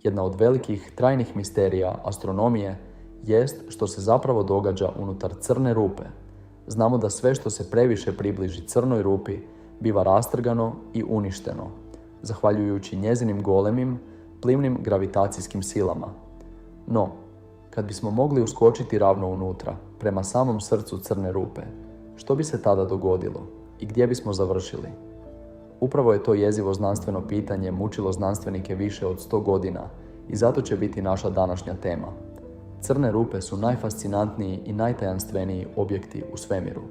Jedna od velikih trajnih misterija astronomije jest što se zapravo događa unutar crne rupe. Znamo da sve što se previše približi crnoj rupi biva rastrgano i uništeno, zahvaljujući njezinim golemim, plimnim gravitacijskim silama. No, kad bismo mogli uskočiti ravno unutra, prema samom srcu crne rupe, što bi se tada dogodilo i gdje bismo završili? Upravo je to jezivo znanstveno pitanje mučilo znanstvenike više od 100 godina i zato će biti naša današnja tema. Crne rupe su najfascinantniji i najtajanstveniji objekti u svemiru.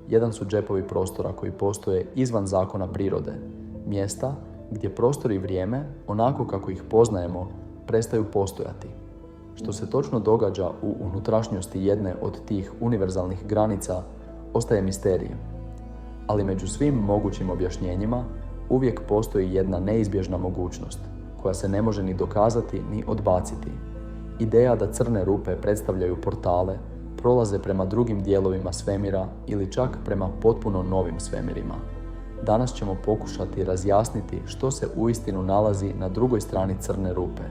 Jedan su džepovi prostora koji postoje izvan zakona prirode, mjesta gdje prostor i vrijeme, onako kako ih poznajemo, prestaju postojati. Što se točno događa u unutrašnjosti jedne od tih univerzalnih granica ostaje misterij. Ali među svim mogućim objašnjenjima uvijek postoji jedna neizbježna mogućnost, koja se ne može ni dokazati ni odbaciti. Ideja da crne rupe predstavljaju portale, prolaze prema drugim dijelovima svemira ili čak prema potpuno novim svemirima. Danas ćemo pokušati razjasniti što se uistinu nalazi na drugoj strani crne rupe.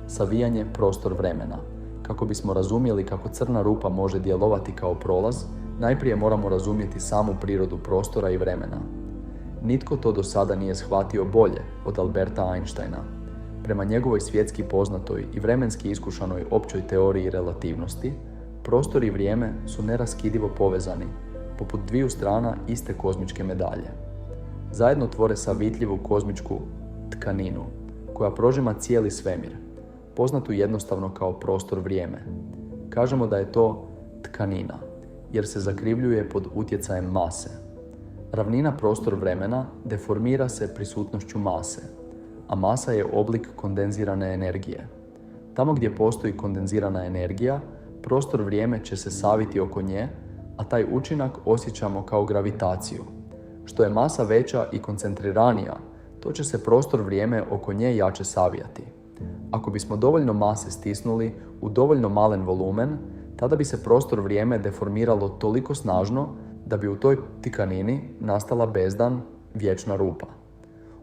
Savijanje prostor vremena. Kako bismo razumjeli kako crna rupa može djelovati kao prolaz, najprije moramo razumjeti samu prirodu prostora i vremena. Nitko to do sada nije shvatio bolje od Alberta Einsteina. Prema njegovoj svjetski poznatoj i vremenski iskušanoj općoj teoriji relativnosti, prostor i vrijeme su neraskidivo povezani, poput dviju strana iste kozmičke medalje. Zajedno tvore savitljivu kozmičku tkaninu, koja prožima cijeli svemir, poznatu jednostavno kao prostor-vrijeme. Kažemo da je to tkanina, jer se zakrivljuje pod utjecajem mase. Ravnina prostor-vremena deformira se prisutnošću mase, a masa je oblik kondenzirane energije. Tamo gdje postoji kondenzirana energija, prostor-vrijeme će se saviti oko nje, a taj učinak osjećamo kao gravitaciju. Što je masa veća i koncentriranija, to će se prostor-vrijeme oko nje jače savijati. Ako bismo dovoljno mase stisnuli u dovoljno malen volumen, tada bi se prostor-vrijeme deformiralo toliko snažno da bi u toj tkanini nastala bezdan, vječna rupa.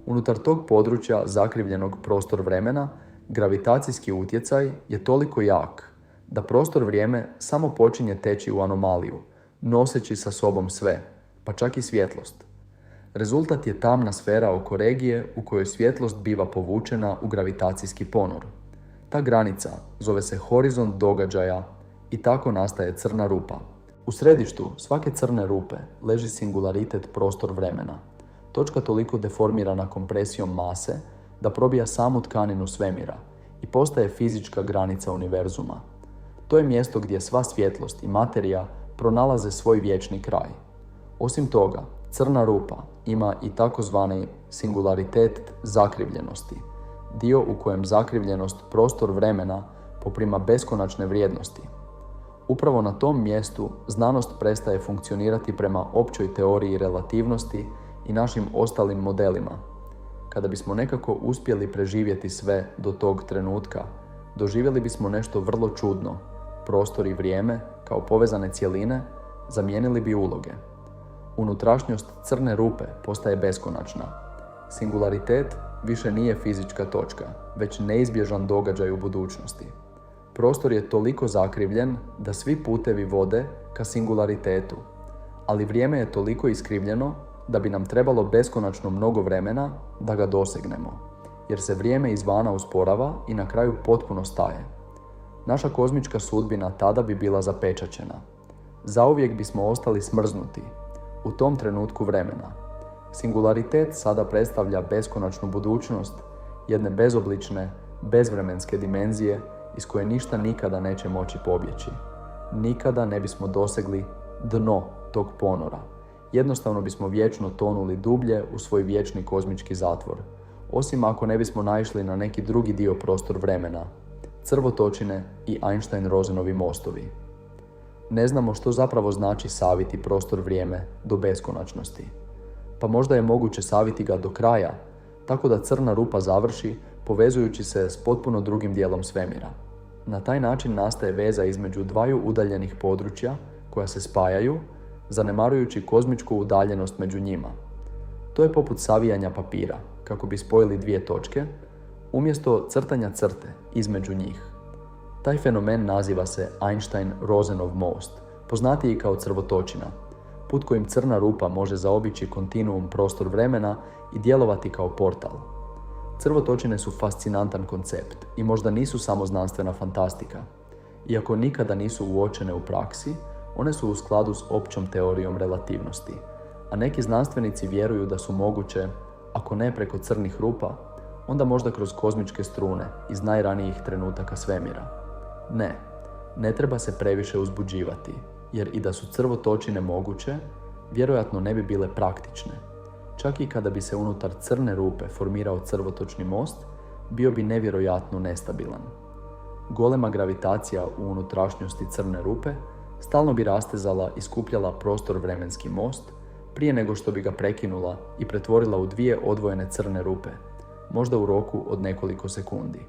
Unutar tog područja zakrivljenog prostor-vremena, gravitacijski utjecaj je toliko jak da prostor-vrijeme samo počinje teći u anomaliju, noseći sa sobom sve, pa čak i svjetlost. Rezultat je tamna sfera oko regije u kojoj svjetlost biva povučena u gravitacijski ponor. Ta granica zove se horizont događaja i tako nastaje crna rupa. U središtu svake crne rupe leži singularitet prostor-vremena. Točka toliko deformirana kompresijom mase da probija samu tkaninu svemira i postaje fizička granica univerzuma. To je mjesto gdje sva svjetlost i materija pronalaze svoj vječni kraj. Osim toga, crna rupa ima i takozvani singularitet zakrivljenosti, dio u kojem zakrivljenost prostor-vremena poprima beskonačne vrijednosti. Upravo na tom mjestu znanost prestaje funkcionirati prema općoj teoriji relativnosti i našim ostalim modelima. Kada bismo nekako uspjeli preživjeti sve do tog trenutka, doživjeli bismo nešto vrlo čudno. Prostor i vrijeme, kao povezane cjeline, zamijenili bi uloge. Unutrašnjost crne rupe postaje beskonačna. Singularitet više nije fizička točka, već neizbježan događaj u budućnosti. Prostor je toliko zakrivljen da svi putevi vode ka singularitetu, ali vrijeme je toliko iskrivljeno da bi nam trebalo beskonačno mnogo vremena da ga dosegnemo, jer se vrijeme izvana usporava i na kraju potpuno staje. Naša kozmička sudbina tada bi bila zapečaćena. Zauvijek bismo ostali smrznuti u tom trenutku vremena. Singularitet sada predstavlja beskonačnu budućnost jedne bezoblične, bezvremenske dimenzije iz koje ništa nikada neće moći pobjeći. Nikada ne bismo dosegli dno tog ponora. Jednostavno bismo vječno tonuli dublje u svoj vječni kozmički zatvor, osim ako ne bismo naišli na neki drugi dio prostor vremena, crvotočine i Einstein-Rosenovi mostovi. Ne znamo što zapravo znači saviti prostor-vrijeme do beskonačnosti. Pa možda je moguće saviti ga do kraja, tako da crna rupa završi povezujući se s potpuno drugim dijelom svemira. Na taj način nastaje veza između dvaju udaljenih područja koja se spajaju, zanemarujući kozmičku udaljenost među njima. To je poput savijanja papira, kako bi spojili dvije točke, umjesto crtanja crte između njih. Taj fenomen naziva se Einstein-Rosenov most, poznatiji kao crvotočina, put kojim crna rupa može zaobići kontinuum prostor-vremena i djelovati kao portal. Crvotočine su fascinantan koncept i možda nisu samo znanstvena fantastika. Iako nikada nisu uočene u praksi, one su u skladu s općom teorijom relativnosti, a neki znanstvenici vjeruju da su moguće, ako ne preko crnih rupa, onda možda kroz kozmičke strune iz najranijih trenutaka svemira. Ne treba se previše uzbuđivati, jer i da su crvotočine moguće, vjerojatno ne bi bile praktične. Čak i kada bi se unutar crne rupe formirao crvotočni most, bio bi nevjerojatno nestabilan. Golema gravitacija u unutrašnjosti crne rupe stalno bi rastezala i skupljala prostor-vremenski most prije nego što bi ga prekinula i pretvorila u dvije odvojene crne rupe, možda u roku od nekoliko sekundi.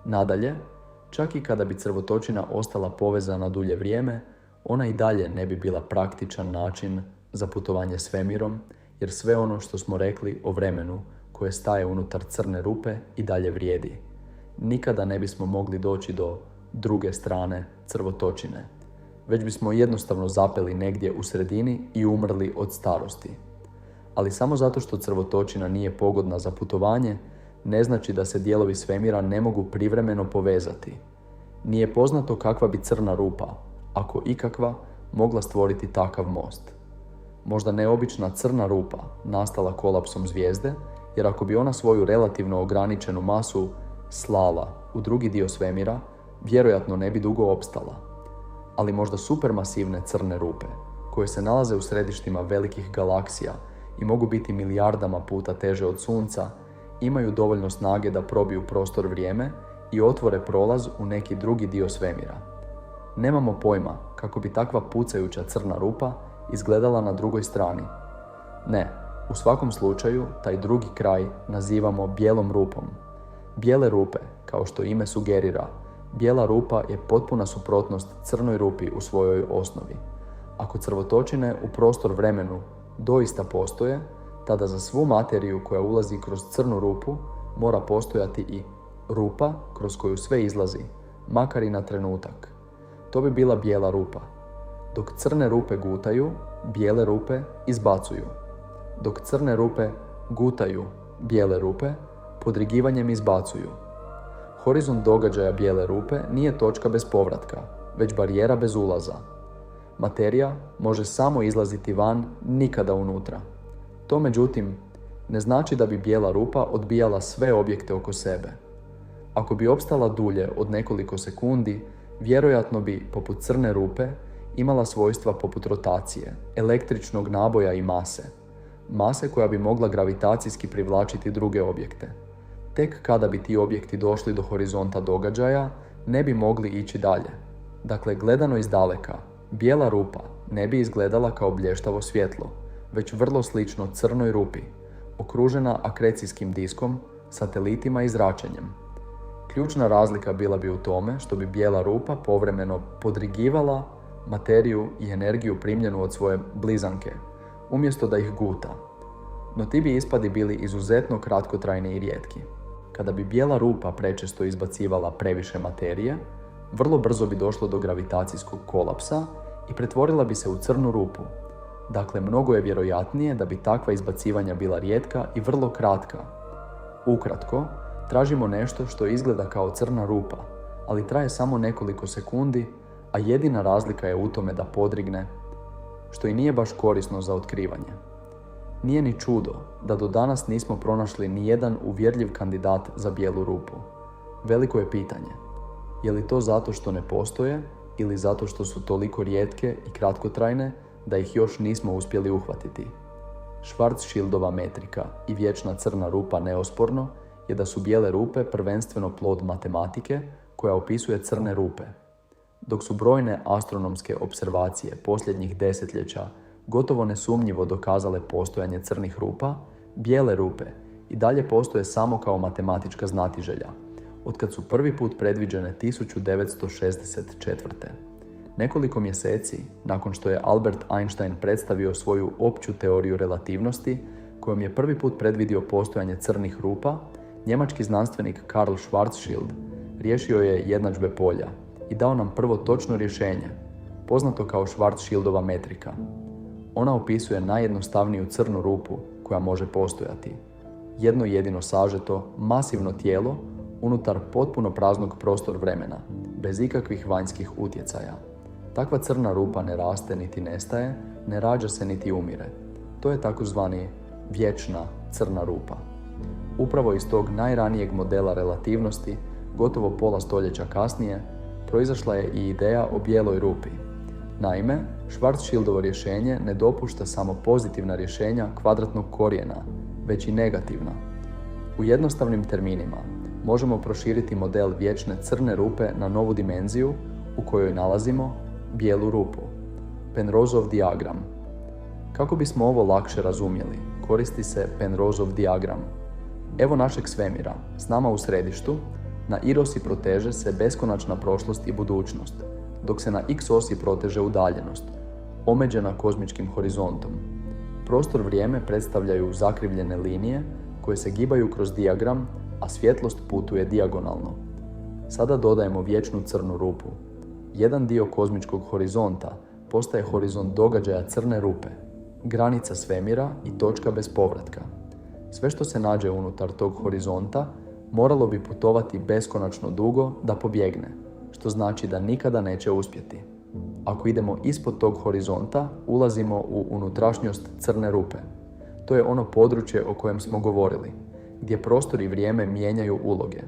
Nadalje, čak i kada bi crvotočina ostala povezana dulje vrijeme, ona i dalje ne bi bila praktičan način za putovanje svemirom, jer sve ono što smo rekli o vremenu koje staje unutar crne rupe i dalje vrijedi. Nikada ne bismo mogli doći do druge strane crvotočine, već bismo jednostavno zapeli negdje u sredini i umrli od starosti. Ali samo zato što crvotočina nije pogodna za putovanje, ne znači da se dijelovi svemira ne mogu privremeno povezati. Nije poznato kakva bi crna rupa, ako ikakva, mogla stvoriti takav most. Možda neobična crna rupa nastala kolapsom zvijezde, jer ako bi ona svoju relativno ograničenu masu slala u drugi dio svemira, vjerojatno ne bi dugo opstala. Ali možda supermasivne crne rupe, koje se nalaze u središtima velikih galaksija i mogu biti milijardama puta teže od Sunca, imaju dovoljno snage da probiju prostor-vrijeme i otvore prolaz u neki drugi dio svemira. Nemamo pojma kako bi takva pucajuća crna rupa izgledala na drugoj strani. U svakom slučaju, taj drugi kraj nazivamo bijelom rupom. Bijele rupe, kao što ime sugerira, bijela rupa je potpuna suprotnost crnoj rupi u svojoj osnovi. Ako crvotočine u prostor-vremenu doista postoje, tada za svu materiju koja ulazi kroz crnu rupu mora postojati i rupa kroz koju sve izlazi, makar i na trenutak. To bi bila bijela rupa. Dok crne rupe gutaju, bijele rupe izbacuju. Dok crne rupe gutaju bijele rupe, podrigivanjem izbacuju. Horizont događaja bijele rupe nije točka bez povratka, već barijera bez ulaza. Materija može samo izlaziti van, nikada unutra. To, međutim, ne znači da bi bijela rupa odbijala sve objekte oko sebe. Ako bi opstala dulje od nekoliko sekundi, vjerojatno bi, poput crne rupe, imala svojstva poput rotacije, električnog naboja i mase koja bi mogla gravitacijski privlačiti druge objekte. Tek kada bi ti objekti došli do horizonta događaja, ne bi mogli ići dalje. Dakle, gledano iz daleka, bijela rupa ne bi izgledala kao blještavo svjetlo, već vrlo slično crnoj rupi, okružena akrecijskim diskom, satelitima i zračenjem. Ključna razlika bila bi u tome što bi bijela rupa povremeno podrigivala materiju i energiju primljenu od svoje blizanke, umjesto da ih guta. No ti bi ispadi bili izuzetno kratkotrajni i rijetki. Kada bi bijela rupa prečesto izbacivala previše materije, vrlo brzo bi došlo do gravitacijskog kolapsa i pretvorila bi se u crnu rupu. Dakle, mnogo je vjerojatnije da bi takva izbacivanja bila rijetka i vrlo kratka. Ukratko, tražimo nešto što izgleda kao crna rupa, ali traje samo nekoliko sekundi, a jedina razlika je u tome da podrigne, što i nije baš korisno za otkrivanje. Nije ni čudo da do danas nismo pronašli ni jedan uvjerljiv kandidat za bijelu rupu. Veliko je pitanje, je li to zato što ne postoje ili zato što su toliko rijetke i kratkotrajne da ih još nismo uspjeli uhvatiti. Schwarzschildova metrika i vječna crna rupa neosporno je da su bijele rupe prvenstveno plod matematike koja opisuje crne rupe. Dok su brojne astronomske observacije posljednjih desetljeća gotovo nesumnjivo dokazale postojanje crnih rupa, bijele rupe i dalje postoje samo kao matematička znatiželja, otkad su prvi put predviđene 1964. Nekoliko mjeseci nakon što je Albert Einstein predstavio svoju opću teoriju relativnosti, kojom je prvi put predvidio postojanje crnih rupa, Njemački znanstvenik Karl Schwarzschild riješio je jednadžbe polja i dao nam prvo točno rješenje, poznato kao Schwarzschildova metrika. Ona opisuje najjednostavniju crnu rupu koja može postojati. Jedno jedino sažeto, masivno tijelo unutar potpuno praznog prostor vremena, bez ikakvih vanjskih utjecaja. Takva crna rupa ne raste niti nestaje, ne rađa se niti umire. To je takozvani vječna crna rupa. Upravo iz tog najranijeg modela relativnosti, gotovo pola stoljeća kasnije, proizašla je i ideja o bijeloj rupi. Naime, Schwarzschildovo rješenje ne dopušta samo pozitivna rješenja kvadratnog korijena, već i negativna. U jednostavnim terminima možemo proširiti model vječne crne rupe na novu dimenziju u kojoj nalazimo bijelu rupu. Penroseov dijagram. Kako bismo ovo lakše razumjeli, koristi se Penroseov dijagram. Evo našeg svemira, s nama u središtu, na y-osi proteže se beskonačna prošlost i budućnost, dok se na x-osi proteže udaljenost, omeđena kozmičkim horizontom. Prostor-vrijeme predstavljaju zakrivljene linije koje se gibaju kroz dijagram, a svjetlost putuje dijagonalno. Sada dodajemo vječnu crnu rupu. Jedan dio kozmičkog horizonta postaje horizont događaja crne rupe, granica svemira i točka bez povratka. Sve što se nađe unutar tog horizonta moralo bi putovati beskonačno dugo da pobjegne, što znači da nikada neće uspjeti. Ako idemo ispod tog horizonta, ulazimo u unutrašnjost crne rupe. To je ono područje o kojem smo govorili, gdje prostor i vrijeme mijenjaju uloge.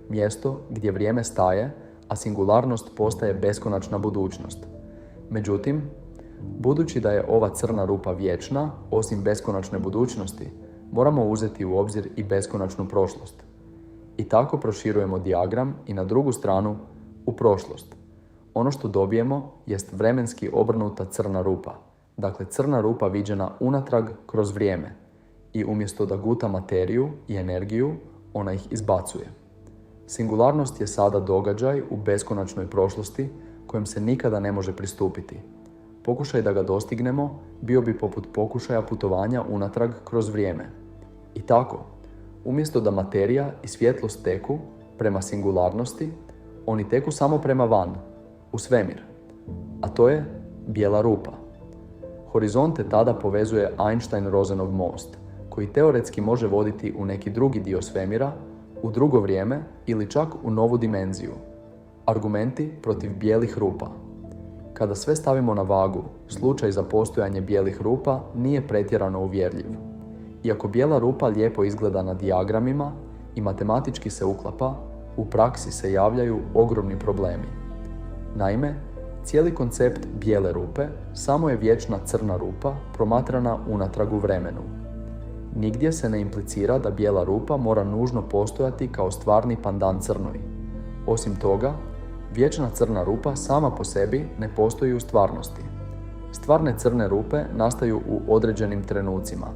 Mjesto gdje vrijeme staje, a singularnost postaje beskonačna budućnost. Međutim, budući da je ova crna rupa vječna, osim beskonačne budućnosti, moramo uzeti u obzir i beskonačnu prošlost. I tako proširujemo dijagram i na drugu stranu u prošlost. Ono što dobijemo jest vremenski obrnuta crna rupa. Dakle, crna rupa viđena unatrag kroz vrijeme. I umjesto da guta materiju i energiju, ona ih izbacuje. Singularnost je sada događaj u beskonačnoj prošlosti kojem se nikada ne može pristupiti. Pokušaj da ga dostignemo bio bi poput pokušaja putovanja unatrag kroz vrijeme. I tako, umjesto da materija i svjetlost teku prema singularnosti, oni teku samo prema van, u svemir. A to je bijela rupa. Horizonte tada povezuje Einstein-Rosenov most, koji teoretski može voditi u neki drugi dio svemira, u drugo vrijeme ili čak u novu dimenziju. Argumenti protiv bijelih rupa. Kada sve stavimo na vagu, slučaj za postojanje bijelih rupa nije pretjerano uvjerljiv. Iako bijela rupa lijepo izgleda na dijagramima i matematički se uklapa, u praksi se javljaju ogromni problemi. Naime, cijeli koncept bijele rupe samo je vječna crna rupa promatrana unatrag u vremenu. Nigdje se ne implicira da bijela rupa mora nužno postojati kao stvarni pandan crnoj. Osim toga, vječna crna rupa sama po sebi ne postoji u stvarnosti. Stvarne crne rupe nastaju u određenim trenucima,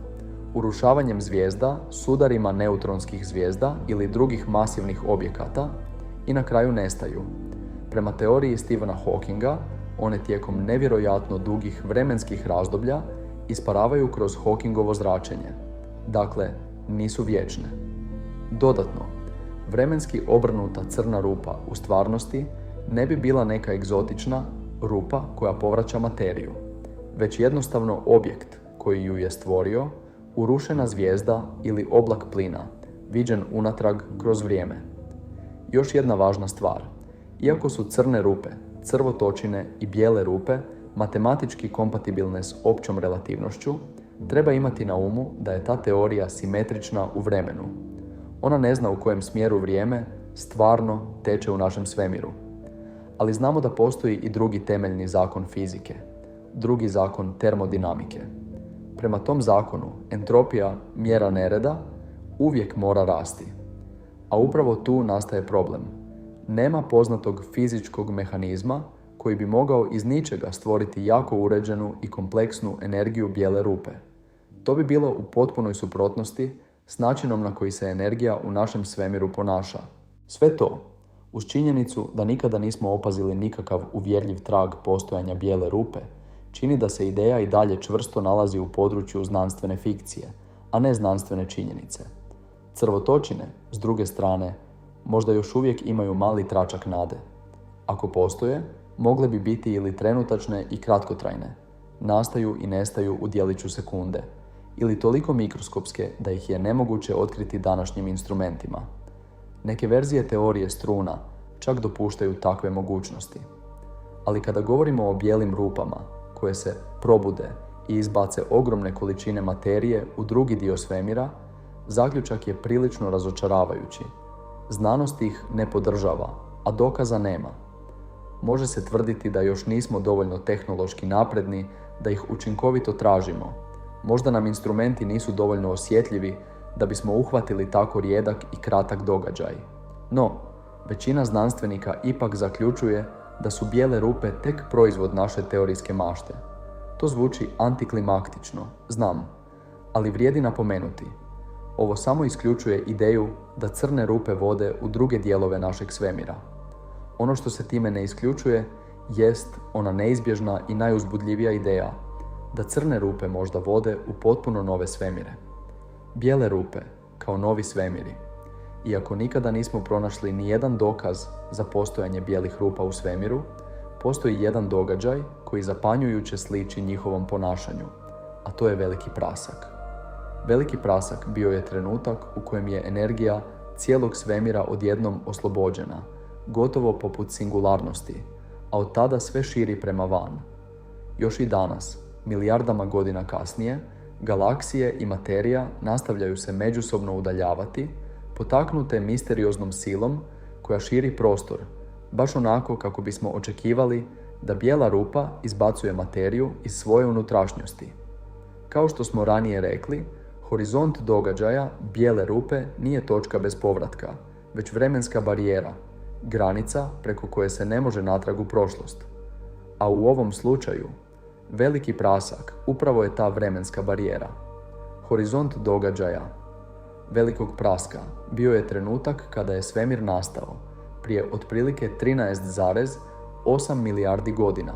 urušavanjem zvijezda, sudarima neutronskih zvijezda ili drugih masivnih objekata i na kraju nestaju. Prema teoriji Stephena Hawkinga, one tijekom nevjerojatno dugih vremenskih razdoblja isparavaju kroz Hawkingovo zračenje. Dakle, nisu vječne. Dodatno, vremenski obrnuta crna rupa u stvarnosti ne bi bila neka egzotična rupa koja povraća materiju, već jednostavno objekt koji ju je stvorio, urušena zvijezda ili oblak plina, viđen unatrag kroz vrijeme. Još jedna važna stvar. Iako su crne rupe, crvotočine i bijele rupe matematički kompatibilne s općom relativnošću, treba imati na umu da je ta teorija simetrična u vremenu. Ona ne zna u kojem smjeru vrijeme stvarno teče u našem svemiru. Ali znamo da postoji i drugi temeljni zakon fizike, drugi zakon termodinamike. Prema tom zakonu, entropija, mjera nereda, uvijek mora rasti. A upravo tu nastaje problem. Nema poznatog fizičkog mehanizma koji bi mogao iz ničega stvoriti jako uređenu i kompleksnu energiju bijele rupe. To bi bilo u potpunoj suprotnosti s načinom na koji se energija u našem svemiru ponaša. Sve to, uz činjenicu da nikada nismo opazili nikakav uvjerljiv trag postojanja bijele rupe, čini da se ideja i dalje čvrsto nalazi u području znanstvene fikcije, a ne znanstvene činjenice. Crvotočine, s druge strane, možda još uvijek imaju mali tračak nade. Ako postoje, mogle bi biti ili trenutačne i kratkotrajne, nastaju i nestaju u djeliću sekunde, ili toliko mikroskopske da ih je nemoguće otkriti današnjim instrumentima. Neke verzije teorije struna čak dopuštaju takve mogućnosti. Ali kada govorimo o bijelim rupama, koje se probude i izbace ogromne količine materije u drugi dio svemira, zaključak je prilično razočaravajući. Znanost ih ne podržava, a dokaza nema. Može se tvrditi da još nismo dovoljno tehnološki napredni da ih učinkovito tražimo. Možda nam instrumenti nisu dovoljno osjetljivi da bismo uhvatili tako rijedak i kratak događaj. No, većina znanstvenika ipak zaključuje da su bijele rupe tek proizvod naše teorijske mašte. To zvuči antiklimaktično, znam, ali vrijedi napomenuti. Ovo samo isključuje ideju da crne rupe vode u druge dijelove našeg svemira. Ono što se time ne isključuje jest ona neizbježna i najuzbudljivija ideja da crne rupe možda vode u potpuno nove svemire. Bijele rupe kao novi svemiri. Iako nikada nismo pronašli ni jedan dokaz za postojanje bijelih rupa u svemiru, postoji jedan događaj koji zapanjujuće sliči njihovom ponašanju, a to je veliki prasak. Veliki prasak bio je trenutak u kojem je energija cijelog svemira odjednom oslobođena, gotovo poput singularnosti, a od tada sve širi prema van. Još i danas, milijardama godina kasnije, galaksije i materija nastavljaju se međusobno udaljavati, potaknute misterioznom silom koja širi prostor, baš onako kako bismo očekivali da bijela rupa izbacuje materiju iz svoje unutrašnjosti. Kao što smo ranije rekli, horizont događaja bijele rupe nije točka bez povratka, već vremenska barijera, granica preko koje se ne može natrag u prošlost. A u ovom slučaju, veliki prasak upravo je ta vremenska barijera. Horizont događaja velikog praska bio je trenutak kada je svemir nastao, prije otprilike 13,8 milijardi godina.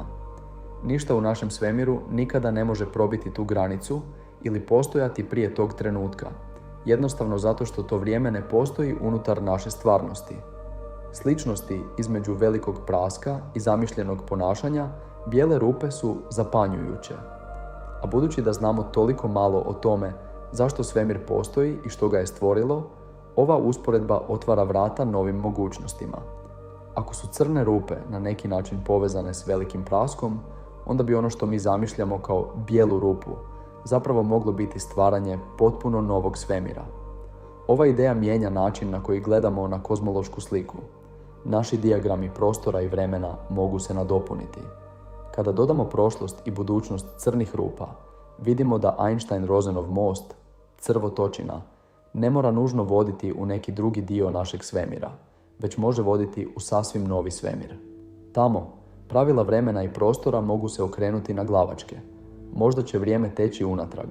Ništa u našem svemiru nikada ne može probiti tu granicu ili postojati prije tog trenutka, jednostavno zato što to vrijeme ne postoji unutar naše stvarnosti. Sličnosti između velikog praska i zamišljenog ponašanja bijele rupe su zapanjujuće. A budući da znamo toliko malo o tome zašto svemir postoji i što ga je stvorilo, ova usporedba otvara vrata novim mogućnostima. Ako su crne rupe na neki način povezane s velikim praskom, onda bi ono što mi zamišljamo kao bijelu rupu zapravo moglo biti stvaranje potpuno novog svemira. Ova ideja mijenja način na koji gledamo na kozmološku sliku. Naši dijagrami prostora i vremena mogu se nadopuniti. Kada dodamo prošlost i budućnost crnih rupa, vidimo da Einstein-Rosenov most, crvotočina, ne mora nužno voditi u neki drugi dio našeg svemira, već može voditi u sasvim novi svemir. Tamo, pravila vremena i prostora mogu se okrenuti na glavačke. Možda će vrijeme teći unatrag,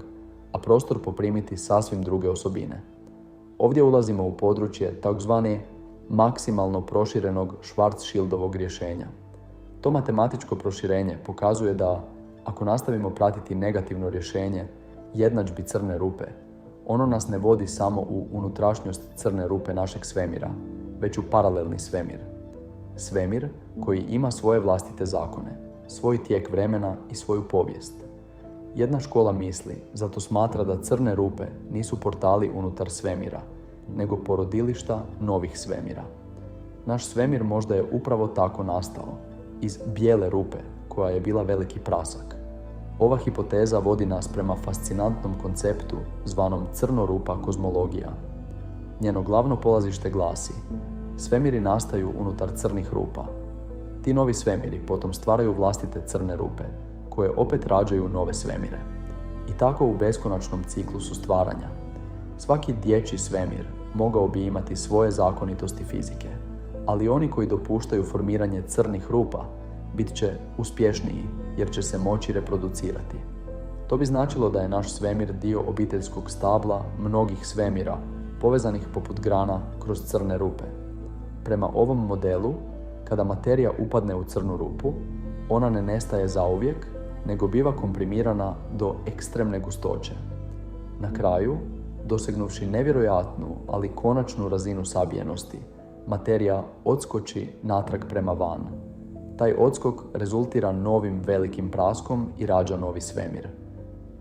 a prostor poprimiti sasvim druge osobine. Ovdje ulazimo u područje takozvane maksimalno proširenog Schwarzschildovog rješenja. To matematičko proširenje pokazuje da, ako nastavimo pratiti negativno rješenje jednadžbi crne rupe, ono nas ne vodi samo u unutrašnjost crne rupe našeg svemira, već u paralelni svemir. Svemir koji ima svoje vlastite zakone, svoj tijek vremena i svoju povijest. Jedna škola misli zato smatra da crne rupe nisu portali unutar svemira, nego porodilišta novih svemira. Naš svemir možda je upravo tako nastao, iz bijele rupe koja je bila veliki prasak. Ova hipoteza vodi nas prema fascinantnom konceptu zvanom crnorupa kozmologija. Njeno glavno polazište glasi: svemiri nastaju unutar crnih rupa. Ti novi svemiri potom stvaraju vlastite crne rupe, koje opet rađaju nove svemire. I tako u beskonačnom ciklusu stvaranja. Svaki dječji svemir mogao bi imati svoje zakonitosti fizike, ali oni koji dopuštaju formiranje crnih rupa bit će uspješniji jer će se moći reproducirati. To bi značilo da je naš svemir dio obiteljskog stabla mnogih svemira, povezanih poput grana kroz crne rupe. Prema ovom modelu, kada materija upadne u crnu rupu, ona ne nestaje zauvijek, nego biva komprimirana do ekstremne gustoće. Na kraju, dosegnuvši nevjerojatnu, ali konačnu razinu sabijenosti, materija odskoči natrag prema van. Taj odskok rezultira novim velikim praskom i rađa novi svemir.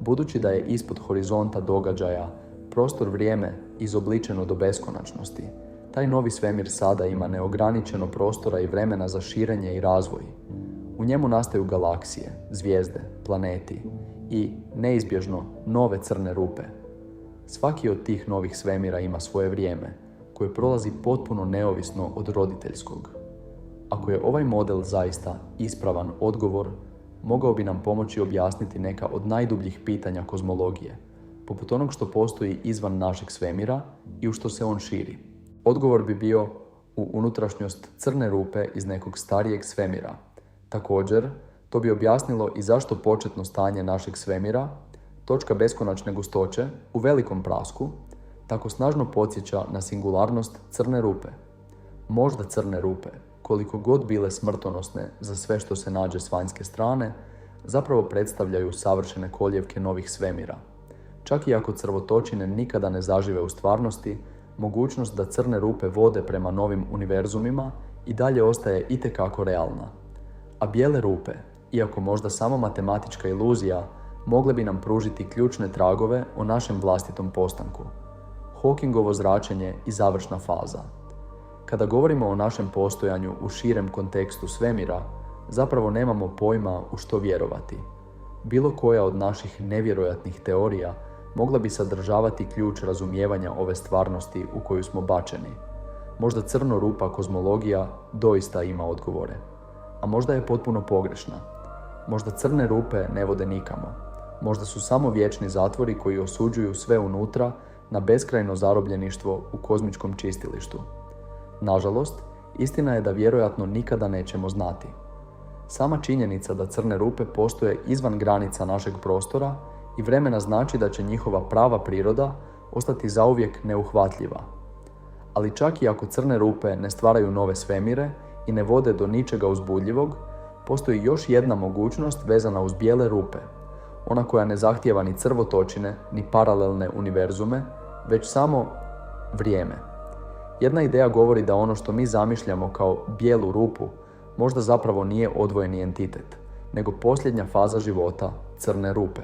Budući da je ispod horizonta događaja prostor-vrijeme izobličeno do beskonačnosti, taj novi svemir sada ima neograničeno prostora i vremena za širenje i razvoj. U njemu nastaju galaksije, zvijezde, planeti i, neizbježno, nove crne rupe. Svaki od tih novih svemira ima svoje vrijeme, koje prolazi potpuno neovisno od roditeljskog. Ako je ovaj model zaista ispravan odgovor, mogao bi nam pomoći objasniti neka od najdubljih pitanja kozmologije, poput onog što postoji izvan našeg svemira i u što se on širi. Odgovor bi bio u unutrašnjost crne rupe iz nekog starijeg svemira. Također, to bi objasnilo i zašto početno stanje našeg svemira, točka beskonačne gustoće, u velikom prasku, tako snažno podsjeća na singularnost crne rupe. Možda crne rupe, koliko god bile smrtonosne za sve što se nađe s vanjske strane, zapravo predstavljaju savršene koljevke novih svemira. Čak i ako crvotočine nikada ne zažive u stvarnosti, mogućnost da crne rupe vode prema novim univerzumima i dalje ostaje itekako realna. A bijele rupe, iako možda samo matematička iluzija, mogle bi nam pružiti ključne tragove o našem vlastitom postanku. Hawkingovo zračenje i završna faza. Kada govorimo o našem postojanju u širem kontekstu svemira, zapravo nemamo pojma u što vjerovati. Bilo koja od naših nevjerojatnih teorija mogla bi sadržavati ključ razumijevanja ove stvarnosti u koju smo bačeni. Možda crno rupa kozmologija doista ima odgovore, a možda je potpuno pogrešna. Možda crne rupe ne vode nikamo. Možda su samo vječni zatvori koji osuđuju sve unutra na beskrajno zarobljeništvo u kozmičkom čistilištu. Nažalost, istina je da vjerojatno nikada nećemo znati. Sama činjenica da crne rupe postoje izvan granica našeg prostora i vremena znači da će njihova prava priroda ostati zauvijek neuhvatljiva. Ali čak i ako crne rupe ne stvaraju nove svemire i ne vode do ničega uzbudljivog, postoji još jedna mogućnost vezana uz bijele rupe, ona koja ne zahtijeva ni crvotočine, ni paralelne univerzume, već samo vrijeme. Jedna ideja govori da ono što mi zamišljamo kao bijelu rupu možda zapravo nije odvojeni entitet, nego posljednja faza života crne rupe.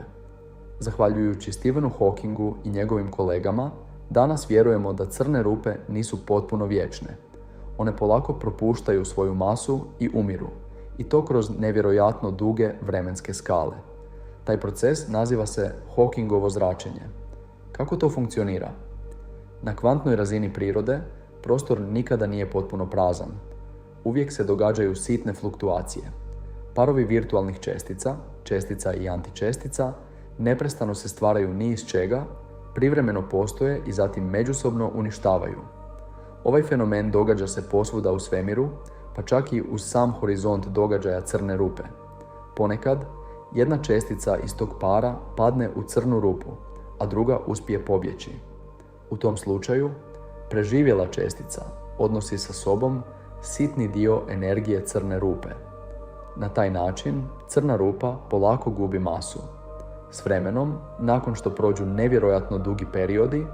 Zahvaljujući Stephenu Hawkingu i njegovim kolegama, danas vjerujemo da crne rupe nisu potpuno vječne. One polako propuštaju svoju masu i umiru, i to kroz nevjerojatno duge vremenske skale. Taj proces naziva se Hawkingovo zračenje. Kako to funkcionira? Na kvantnoj razini prirode, prostor nikada nije potpuno prazan. Uvijek se događaju sitne fluktuacije. Parovi virtualnih čestica, čestica i antičestica, neprestano se stvaraju ni iz čega, privremeno postoje i zatim međusobno uništavaju. Ovaj fenomen događa se posvuda u svemiru, pa čak i uz sam horizont događaja crne rupe. Ponekad, jedna čestica iz tog para padne u crnu rupu, a druga uspije pobjeći. U tom slučaju, preživjela čestica odnosi sa sobom sitni dio energije crne rupe. Na taj način, crna rupa polako gubi masu. S vremenom, nakon što prođu nevjerojatno dugi periodi,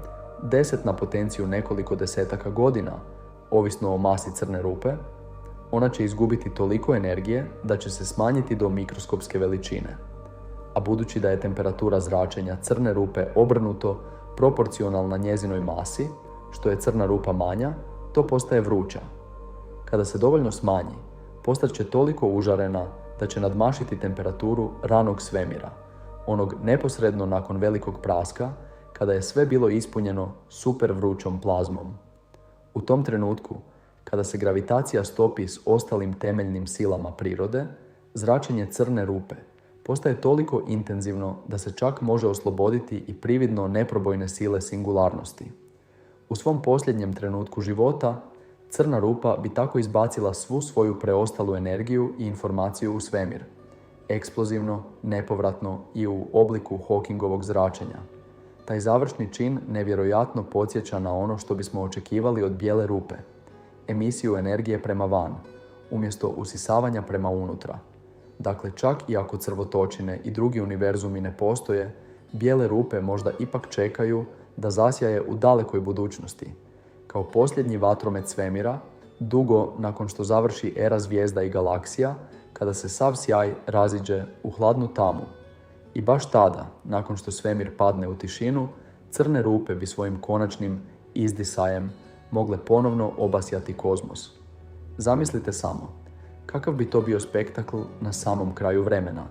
10 na potenciju nekoliko desetaka godina, ovisno o masi crne rupe, ona će izgubiti toliko energije da će se smanjiti do mikroskopske veličine. A budući da je temperatura zračenja crne rupe obrnuto proporcionalna njezinoj masi, što je crna rupa manja, to postaje vruća. Kada se dovoljno smanji, postaće toliko užarena da će nadmašiti temperaturu ranog svemira, onog neposredno nakon velikog praska, kada je sve bilo ispunjeno super vrućom plazmom. U tom trenutku, kada se gravitacija stopi s ostalim temeljnim silama prirode, zračenje crne rupe postaje toliko intenzivno da se čak može osloboditi i prividno neprobojne sile singularnosti. U svom posljednjem trenutku života, crna rupa bi tako izbacila svu svoju preostalu energiju i informaciju u svemir, eksplozivno, nepovratno i u obliku Hawkingovog zračenja. Taj završni čin nevjerojatno podsjeća na ono što bismo očekivali od bijele rupe, emisiju energije prema van, umjesto usisavanja prema unutra. Dakle, čak i ako crvotočine i drugi univerzumi ne postoje, bijele rupe možda ipak čekaju da zasjaje u dalekoj budućnosti, kao posljednji vatromet svemira, dugo nakon što završi era zvijezda i galaksija, kada se sav sjaj raziđe u hladnu tamu. I baš tada, nakon što svemir padne u tišinu, crne rupe bi svojim konačnim izdisajem mogle ponovno obasjati kozmos. Zamislite samo, kakav bi to bio spektakl na samom kraju vremena.